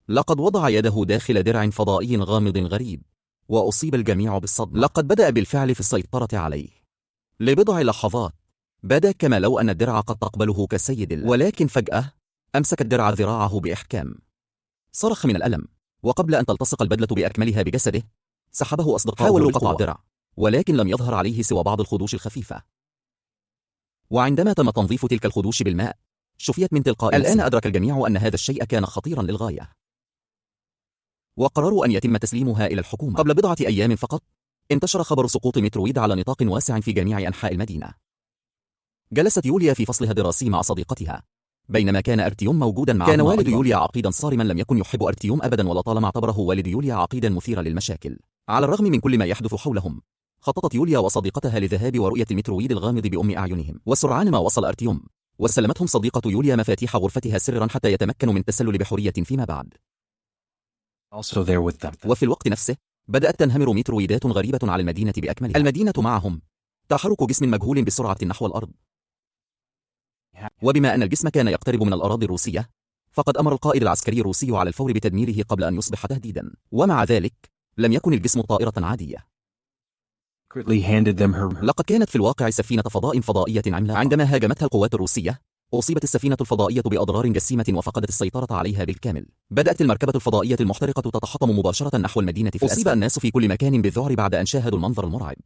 لقد وضع يده داخل درع فضائي غامض غريب، وأصيب الجميع بالصدمة. لقد بدأ بالفعل في السيطرة عليه. لبضع لحظات بدا كما لو أن الدرع قد تقبله كسيد الله، ولكن فجأة أمسك الدرع ذراعه بإحكام. صرخ من الألم، وقبل أن تلتصق البدلة بأكملها بجسده سحبه أصدقاؤه. حاولوا قطع الدرع، ولكن لم يظهر عليه سوى بعض الخدوش الخفيفة. وعندما تم تنظيف تلك الخدوش بالماء شفيت من تلقاء نفسها. الآن أدرك الجميع أن هذا الشيء كان خطيرا للغاية، وقرروا أن يتم تسليمها إلى الحكومة. قبل بضعة أيام فقط انتشر خبر سقوط مترويد على نطاق واسع في جميع أنحاء المدينة. جلست يوليا في فصلها الدراسي مع صديقتها بينما كان أرتيوم موجودا معها. كان والد يوليا عقيدا صارما، لم يكن يحب أرتيوم أبدا، ولطالما اعتبره والد يوليا عقيدا مثيرا للمشاكل. على الرغم من كل ما يحدث حولهم خططت يوليا وصديقتها للذهاب ورؤية المترويد الغامض بأم أعينهم. وسرعان ما وصل أرتيوم وسلمتهم صديقة يوليا مفاتيح غرفتها سرا حتى يتمكنوا من التسلل بحرية فيما بعد. وفي الوقت نفسه بدأت تنهمر مترويدات غريبة على المدينة بأكملها. المدينة معهم تحرك جسم مجهول بسرعة نحو الأرض، وبما أن الجسم كان يقترب من الأراضي الروسية فقد أمر القائد العسكري الروسي على الفور بتدميره قبل أن يصبح تهديدا. ومع ذلك لم يكن الجسم طائرة عادية، لقد كانت في الواقع سفينة فضائية عملاقة. عندما هاجمتها القوات الروسية أصيبت السفينة الفضائية بأضرار جسيمة وفقدت السيطرة عليها بالكامل. بدأت المركبة الفضائية المحترقة تتحطم مباشرة نحو المدينة في الأسفل. أصيب الناس في كل مكان بالذعر بعد أن شاهدوا المنظر المرعب.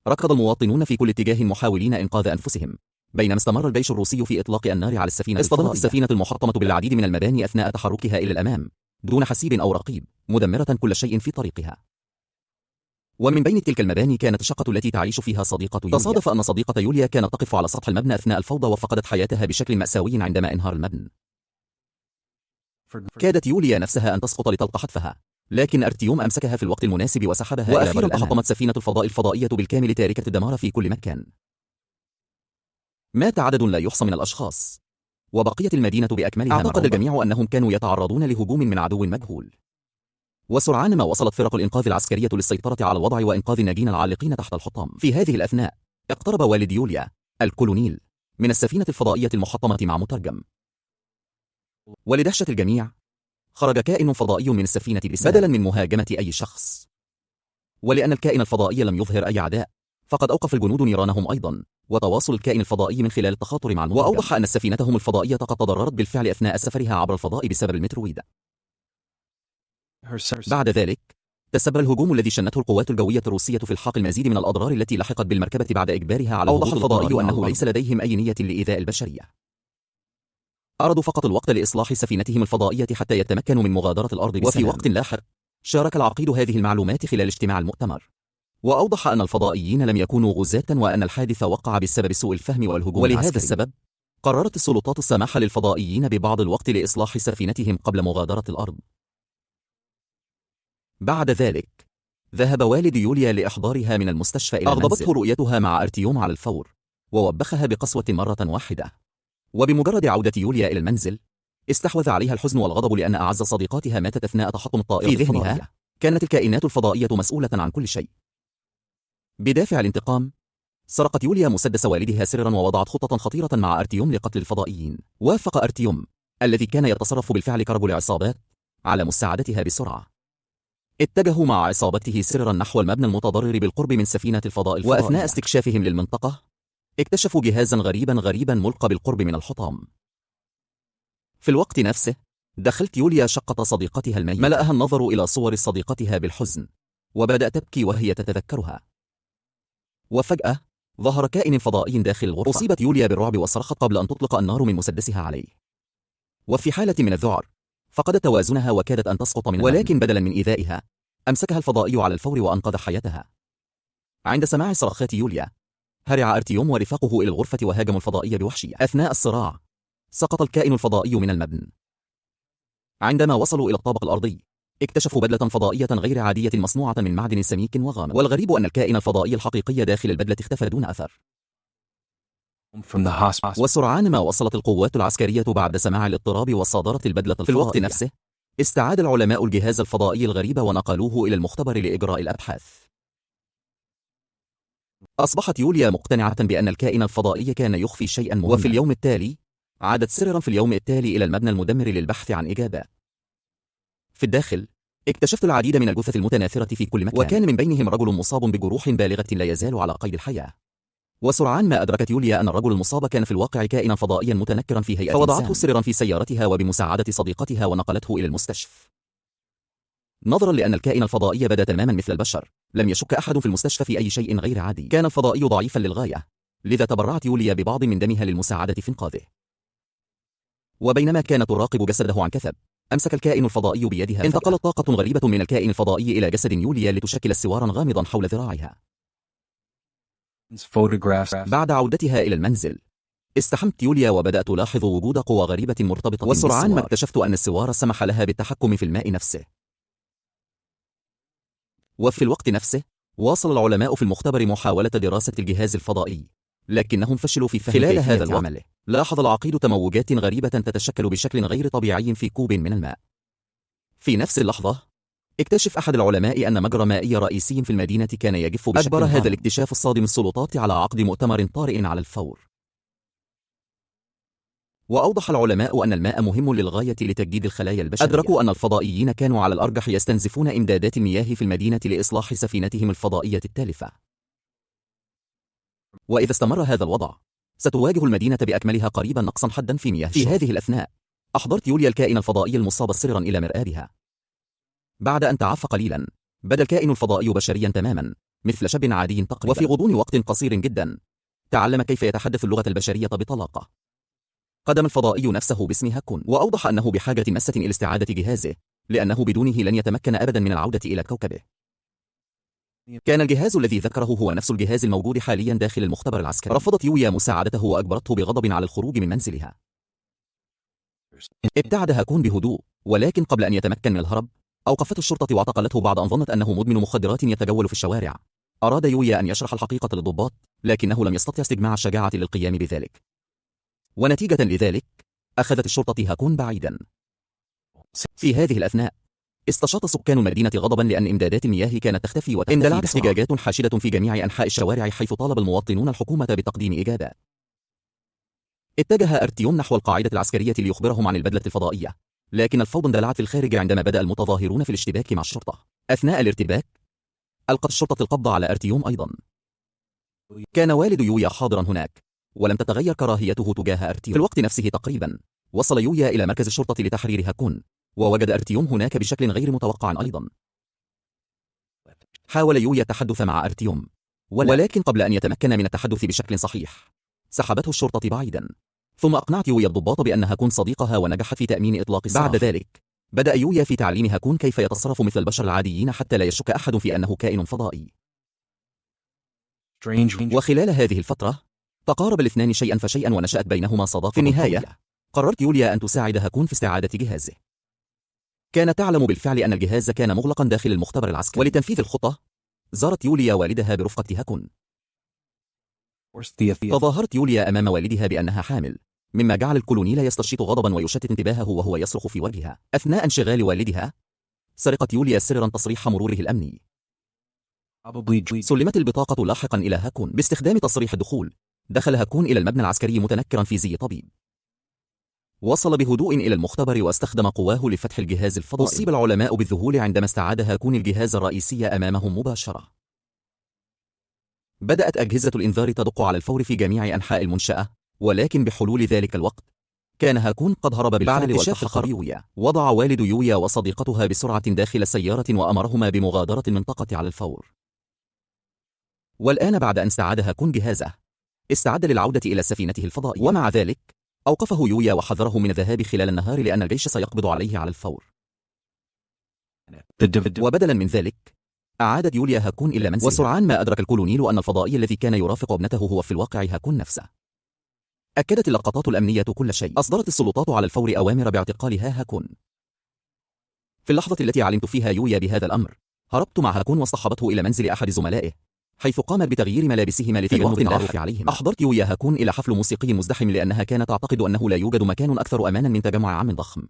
ركض المواطنون في كل اتجاه محاولين إنقاذ أنفسهم، بينما استمر الجيش الروسي في إطلاق النار على السفينة. اصطدمت السفينة المحطمة بالعديد من المباني أثناء تحركها إلى الأمام دون حسيب أو رقيب، مدمرة كل شيء في طريقها. ومن بين تلك المباني كانت الشقة التي تعيش فيها صديقة يوليا. تصادف أن صديقة يوليا كانت تقف على سطح المبنى أثناء الفوضى وفقدت حياتها بشكل مأساوي عندما انهار المبنى. كادت يوليا نفسها أن تسقط لتلقى حتفها، لكن أرتيوم أمسكها في الوقت المناسب وسحبها. وأخيرا تحطمت سفينة الفضائية بالكامل تاركة الدمار في كل مكان. مات عدد لا يحصى من الأشخاص، وبقيت المدينة بأكملها. اعتقد الجميع أنهم كانوا يتعرضون لهجوم من عدو مجهول. وسرعان ما وصلت فرق الإنقاذ العسكرية للسيطرة على الوضع وإنقاذ الناجين العالقين تحت الحطام. في هذه الأثناء اقترب والد يوليا الكولونيل من السفينة الفضائية المحطمة مع مترجم. ولدهشة الجميع خرج كائن فضائي من السفينة بسلام بدلا من مهاجمة أي شخص. ولأن الكائن الفضائي لم يظهر أي عداء فقد أوقف الجنود نيرانهم أيضا وتواصل الكائن الفضائي من خلال التخاطر مع المترجم. وأوضح أن سفينتهم الفضائية قد تضررت بالفعل أثناء سفرها عبر الفضاء بسبب المترويد. بعد ذلك تسبب الهجوم الذي شنته القوات الجوية الروسية في الحاق المزيد من الأضرار التي لحقت بالمركبة بعد إجبارها على أوضح الفضائي أنه ليس لديهم أي نية لإيذاء البشرية. أرادوا فقط الوقت لإصلاح سفينتهم الفضائية حتى يتمكنوا من مغادرة الأرض بسلام. وفي وقت لاحق شارك العقيد هذه المعلومات خلال اجتماع المؤتمر، وأوضح أن الفضائيين لم يكونوا غزاة وأن الحادث وقع بسبب سوء الفهم والهجوم ولهذا العسكري. السبب قررت السلطات السماح للفضائيين ببعض الوقت لإصلاح سفينتهم قبل مغادرة الأرض. بعد ذلك ذهب والد يوليا لإحضارها من المستشفى إلى المنزل. أغضبته رؤيتها مع أرتيوم على الفور ووبخها بقسوة مرة واحدة. وبمجرد عودة يوليا إلى المنزل استحوذ عليها الحزن والغضب لأن أعز صديقاتها ماتت أثناء تحطم الطائرة. في ذهنها كانت الكائنات الفضائية مسؤولة عن كل شيء. بدافع الانتقام سرقت يوليا مسدس والدها سرا ووضعت خطة خطيرة مع أرتيوم لقتل الفضائيين. وافق أرتيوم الذي كان يتصرف بالفعل كرجل عصابات على مساعدتها بسرعة. اتجهوا مع عصابته سرا نحو المبنى المتضرر بالقرب من سفينة الفضائية. وأثناء استكشافهم للمنطقة اكتشفوا جهازا غريبا ملقى بالقرب من الحطام. في الوقت نفسه دخلت يوليا شقة صديقتها الميتة. ملأها النظر إلى صور صديقتها بالحزن وبدأت تبكي وهي تتذكرها. وفجأة ظهر كائن فضائي داخل الغرفة. أصيبت يوليا بالرعب وصرخت قبل أن تطلق النار من مسدسها عليه. وفي حالة من الذعر فقدت توازنها وكادت أن تسقط من ولكن بدلا من إيذائها أمسكها الفضائي على الفور وأنقذ حياتها. عند سماع صرخات يوليا هرع أرتيوم ورفاقه إلى الغرفة وهاجموا الفضائي بوحشية. أثناء الصراع سقط الكائن الفضائي من المبنى. عندما وصلوا إلى الطابق الأرضي اكتشفوا بدلة فضائية غير عادية مصنوعة من معدن سميك وغامق. والغريب أن الكائن الفضائي الحقيقي داخل البدلة اختفى دون أثر. وسرعان ما وصلت القوات العسكرية بعد سماع الاضطراب وصادرت البدلة الفضائية. في الوقت نفسه استعاد العلماء الجهاز الفضائي الغريب ونقلوه إلى المختبر لإجراء الأبحاث. أصبحت يوليا مقتنعة بأن الكائن الفضائي كان يخفي شيئا مهما. وفي اليوم التالي عادت سررا في اليوم التالي إلى المبنى المدمر للبحث عن إجابة. في الداخل اكتشفت العديد من الجثث المتناثرة في كل مكان، وكان من بينهم رجل مصاب بجروح بالغة لا يزال على قيد الحياة. وسرعان ما أدركت يوليا أن الرجل المصاب كان في الواقع كائنا فضائيا متنكرا في هيئة فوضعته سررا في سيارتها وبمساعدة صديقتها ونقلته إلى المستشفى. نظرا لأن الكائن الفضائي بدا تماما مثل البشر، لم يشك أحد في المستشفى في أي شيء غير عادي. كان الفضائي ضعيفا للغاية، لذا تبرعت يوليا ببعض من دمها للمساعدة في إنقاذه. وبينما كانت تراقب جسده عن كثب، أمسك الكائن الفضائي بيدها. انتقلت طاقة غريبة من الكائن الفضائي إلى جسد يوليا لتشكل استوارا غامضا حول ذراعها. بعد عودتها إلى المنزل، استحمت يوليا وبدأت ألاحظ وجود قوى غريبة مرتبطة وسرعان ما اكتشفت أن السوار سمح لها بالتحكم في الماء نفسه. وفي الوقت نفسه، واصل العلماء في المختبر محاولة دراسة الجهاز الفضائي، لكنهم فشلوا في فهم خلال هذا الوقت. لاحظ العقيد تموجات غريبة تتشكل بشكل غير طبيعي في كوب من الماء. في نفس اللحظة، اكتشف أحد العلماء أن مجرى مائي رئيسي في المدينة كان يجف بشكل أجبر هذا الاكتشاف الصادم السلطات على عقد مؤتمر طارئ على الفور. وأوضح العلماء أن الماء مهم للغاية لتجديد الخلايا البشرية. أدركوا أن الفضائيين كانوا على الأرجح يستنزفون إمدادات المياه في المدينة لإصلاح سفينتهم الفضائية التالفة. وإذا استمر هذا الوضع، ستواجه المدينة بأكملها قريبا نقصا حدا في مياه الشرب. في هذه الأثناء، أحضرت يوليا الكائن الفضائي المصاب سرا إلى مرآبها. بعد أن تعافى قليلا، بدا الكائن الفضائي بشريا تماما، مثل شاب عادي تقريبا. وفي غضون وقت قصير جدا، تعلم كيف يتحدث اللغة البشرية بطلاقة. قدم الفضائي نفسه باسم هاكون، وأوضح أنه بحاجة ماسة إلى استعادة جهازه، لأنه بدونه لن يتمكن أبدا من العودة إلى كوكبه. كان الجهاز الذي ذكره هو نفس الجهاز الموجود حاليا داخل المختبر العسكري. رفضت يويا مساعدته وأجبرته بغضب على الخروج من منزلها. ابتعد هاكون بهدوء، ولكن قبل أن يتمكن من الهرب، أوقفته الشرطة واعتقلته بعد أن ظنت أنه مدمن مخدرات يتجول في الشوارع. أراد يويا أن يشرح الحقيقة للضباط، لكنه لم يستطع استجماع الشجاعة للقيام بذلك. ونتيجة لذلك، أخذت الشرطة هاكون بعيدا. في هذه الأثناء، استشاط سكان المدينة غضبا لأن إمدادات المياه كانت تختفي اندلعت احتجاجات حاشدة في جميع أنحاء الشوارع، حيث طالب المواطنون الحكومة بتقديم إجابات. اتجه أرتيوم نحو القاعدة العسكرية ليخبرهم عن البدلة الفضائية، لكن الفوضى اندلعت في الخارج عندما بدأ المتظاهرون في الاشتباك مع الشرطة. أثناء الارتباك، ألقت الشرطة القبض على أرتيوم أيضا. كان والد يويا حاضرا هناك، ولم تتغير كراهيته تجاه أرتيوم. في الوقت نفسه تقريبا، وصل يويا إلى مركز الشرطة لتحرير هاكون، ووجد أرتيوم هناك بشكل غير متوقع أيضا. حاول يويا التحدث مع أرتيوم، ولكن قبل أن يتمكن من التحدث بشكل صحيح، سحبته الشرطة بعيدا. ثم أقنعت يويا الضباط بأن هاكون صديقها ونجحت في تأمين إطلاق السراح. بعد ذلك، بدأ يويا في تعليم هاكون كيف يتصرف مثل البشر العاديين حتى لا يشك أحد في أنه كائن فضائي. وخلال هذه الفترة، تقارب الاثنان شيئا فشيئا ونشأت بينهما صداقة. في النهاية، قررت يوليا أن تساعد هاكون في استعادة جهازه. كانت تعلم بالفعل أن الجهاز كان مغلقا داخل المختبر العسكري، ولتنفيذ الخطة، زارت يوليا والدها برفقة هاكون. تظاهرت يوليا أمام والدها بأنها حامل، مما جعل الكولونيل يستشيط غضبا ويشتت انتباهه وهو يصرخ في وجهها. أثناء انشغال والدها، سرقت يوليا سرا تصريح مروره الأمني. سلمت البطاقة لاحقا إلى هاكون. باستخدام تصريح الدخول، دخل هاكون إلى المبنى العسكري متنكرا في زي طبيب. وصل بهدوء إلى المختبر واستخدم قواه لفتح الجهاز الفضائي. أصيب العلماء بالذهول عندما استعاد هاكون الجهاز الرئيسي أمامهم مباشرة. بدأت أجهزة الإنذار تدق على الفور في جميع أنحاء المنشأة، ولكن بحلول ذلك الوقت، كان هاكون قد هرب بالفعل والتحق يويا. وضع والد يويا وصديقتها بسرعة داخل سيارة وأمرهما بمغادرة المنطقة على الفور. والآن بعد أن استعاد هاكون جهازه، استعد للعودة إلى سفينته الفضائية. ومع ذلك، أوقفه يويا وحذره من الذهاب خلال النهار لأن الجيش سيقبض عليه على الفور. وبدلا من ذلك، أعادت يوليا هاكون إلى منزلها. وسرعان ما أدرك الكولونيل أن الفضائي الذي كان يرافق ابنته هو في الواقع هاكون نفسه. أكدت اللقطات الأمنية كل شيء. أصدرت السلطات على الفور أوامر باعتقالها هاكون. في اللحظة التي علمت فيها يويا بهذا الأمر، هربت مع هاكون واصطحبته إلى منزل أحد زملائه، حيث قامت بتغيير ملابسهما لتجنب التعرف عليهما. أحضرت يويا هاكون إلى حفل موسيقي مزدحم لأنها كانت تعتقد أنه لا يوجد مكان أكثر أمانا من تجمع عام ضخم.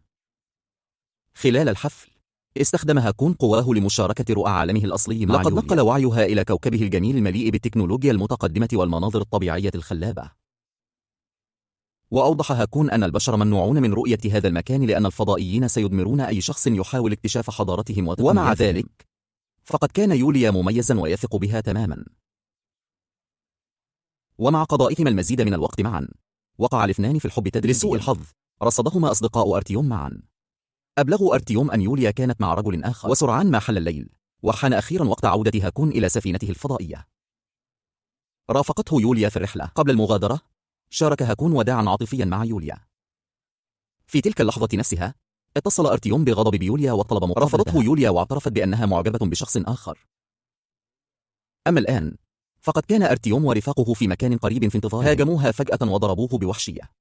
خلال الحفل، استخدم هاكون قواه لمشاركة رؤى عالمه الأصلي مع لقد يوليا. نقل وعيها إلى كوكبه الجميل المليء بالتكنولوجيا المتقدمة والمناظر الطبيعية الخلابة. وأوضح هاكون أن البشر ممنوعون من رؤية هذا المكان لأن الفضائيين سيدمرون أي شخص يحاول اكتشاف حضارتهم وتقنياتهم. ومع ذلك فقد كان يوليا مميزا ويثق بها تماما. ومع قضائهما المزيد من الوقت معا وقع الاثنان في الحب تدريجيا. لسوء الحظ رصدهما أصدقاء أرتيوم معا. أبلغوا أرتيوم أن يوليا كانت مع رجل آخر، وسرعان ما حل الليل وحان أخيرا وقت عودة هاكون إلى سفينته الفضائية. رافقته يوليا في الرحلة. قبل المغادرة شارك هاكون وداعا عاطفيا مع يوليا. في تلك اللحظة نفسها اتصل أرتيوم بغضب بيوليا وطلب مقابلتها. رفضته يوليا واعترفت بأنها معجبة بشخص آخر. أما الآن فقد كان أرتيوم ورفاقه في مكان قريب في انتظاره. هاجموها فجأة وضربوه بوحشية،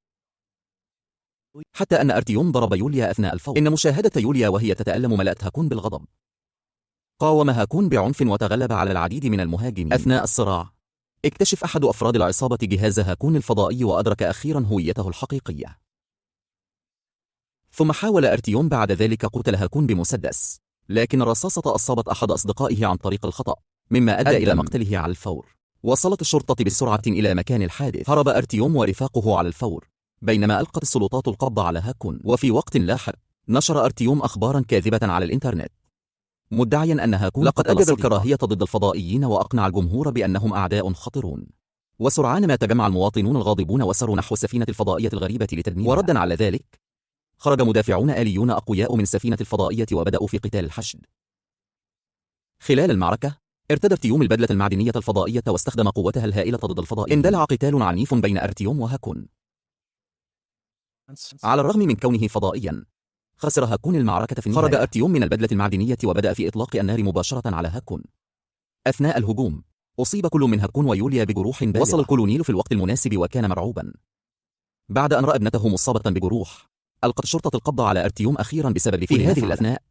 حتى أن أرتيوم ضرب يوليا أثناء الفور. إن مشاهدة يوليا وهي تتألم ملأت هاكون بالغضب. قاوم هاكون بعنف وتغلب على العديد من المهاجمين. أثناء الصراع اكتشف أحد أفراد العصابة جهاز هاكون الفضائي وأدرك أخيرا هويته الحقيقية. ثم حاول أرتيوم بعد ذلك قتل هاكون بمسدس، لكن الرصاصة أصابت أحد أصدقائه عن طريق الخطأ مما أدى إلى مقتله على الفور. وصلت الشرطة بسرعة إلى مكان الحادث. هرب أرتيوم ورفاقه على الفور بينما ألقت السلطات القبض على هاكون. وفي وقت لاحق نشر أرتيوم أخبارا كاذبة على الإنترنت مدعيا أن هاكون لقد أجد الكراهية ضد الفضائيين وأقنع الجمهور بأنهم أعداء خطرون. وسرعان ما تجمع المواطنون الغاضبون وسروا نحو السفينة الفضائية الغريبة لتدميرها. وردا على ذلك خرج مدافعون آليون أقوياء من السفينة الفضائية وبدأوا في قتال الحشد. خلال المعركة ارتدى أرتيوم البدلة المعدنية الفضائية واستخدم قوتها الهائلة ضد الفضائيين. اندلع قتال عنيف بين أرتيوم وهاكون. على الرغم من كونه فضائيا خسر هاكون المعركة في النهاية. خرج أرتيوم من البدلة المعدنية وبدأ في إطلاق النار مباشرة على هاكون. أثناء الهجوم أصيب كل من هاكون ويوليا بجروح بالغة. وصل الكولونيل في الوقت المناسب وكان مرعوبا. بعد أن رأى ابنته مصابة بجروح ألقت الشرطة القبض على أرتيوم أخيرا بسبب في هذه الأثناء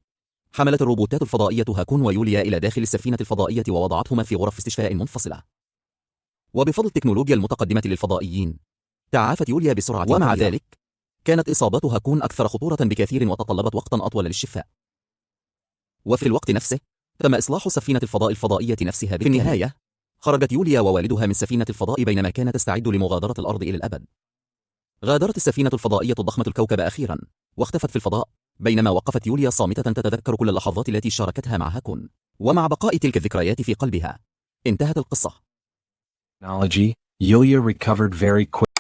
حملت الروبوتات الفضائية هاكون ويوليا إلى داخل السفينة الفضائية ووضعتهما في غرف استشفاء منفصلة. وبفضل التكنولوجيا المتقدمة للفضائيين تعافت يوليا بسرعة. ومع ذلك كانت إصابات هاكون أكثر خطورة بكثير وتطلبت وقتا أطول للشفاء. وفي الوقت نفسه تم إصلاح سفينة الفضاء الفضائية نفسها. في النهاية خرجت يوليا ووالدها من سفينة الفضاء بينما كانت تستعد لمغادرة الأرض إلى الأبد. غادرت السفينة الفضائية الضخمة الكوكب أخيرا واختفت في الفضاء بينما وقفت يوليا صامتة تتذكر كل اللحظات التي شاركتها مع هاكون. ومع بقاء تلك الذكريات في قلبها انتهت القصة. Yulia recovered very quickly.